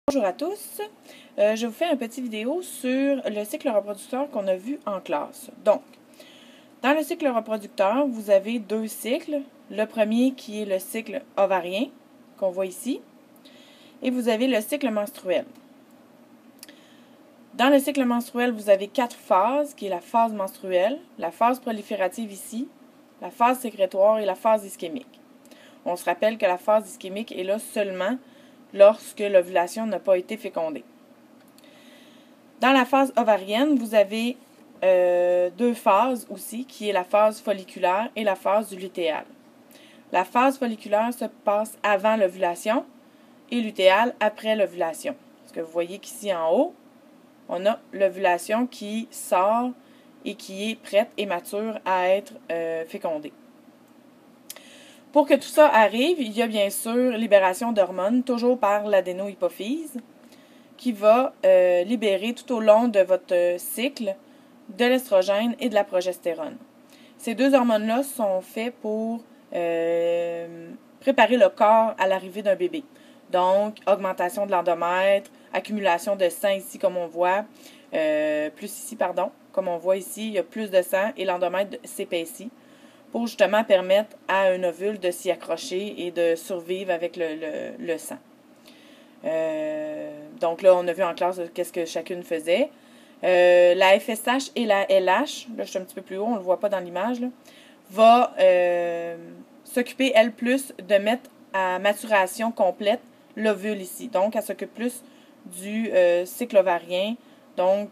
Bonjour à tous, je vous fais une petite vidéo sur le cycle reproducteur qu'on a vu en classe. Donc, dans le cycle reproducteur, vous avez deux cycles. Le premier qui est le cycle ovarien, qu'on voit ici, et vous avez le cycle menstruel. Dans le cycle menstruel, vous avez 4 phases, qui est la phase menstruelle, la phase proliférative ici, la phase sécrétoire et la phase ischémique. On se rappelle que la phase ischémique est là seulement lorsque l'ovulation n'a pas été fécondée. Dans la phase ovarienne, vous avez deux phases aussi, qui est la phase folliculaire et la phase du lutéal. La phase folliculaire se passe avant l'ovulation et lutéale après l'ovulation. Ce que vous voyez qu'ici en haut, on a l'ovulation qui sort et qui est prête et mature à être fécondée. Pour que tout ça arrive, il y a bien sûr libération d'hormones, toujours par l'adénohypophyse, qui va libérer tout au long de votre cycle de l'estrogène et de la progestérone. Ces deux hormones-là sont faits pour préparer le corps à l'arrivée d'un bébé. Donc, augmentation de l'endomètre, accumulation de sang ici, comme on voit, comme on voit ici, il y a plus de sang et l'endomètre s'épaissit, pour justement permettre à un ovule de s'y accrocher et de survivre avec le sang. Donc là, on a vu en classe qu'est-ce que chacune faisait. La FSH et la LH, là je suis un petit peu plus haut, on ne le voit pas dans l'image, va s'occuper, elle, plus de mettre à maturation complète l'ovule ici. Donc, elle s'occupe plus du cycle ovarien, donc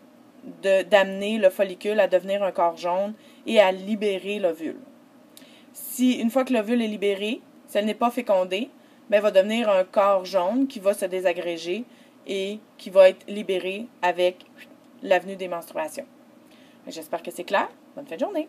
d'amener le follicule à devenir un corps jaune et à libérer l'ovule. Si, une fois que l'ovule est libéré, si elle n'est pas fécondée, ben, elle va devenir un corps jaune qui va se désagréger et qui va être libéré avec l'avenue des menstruations. J'espère que c'est clair. Bonne fin de journée!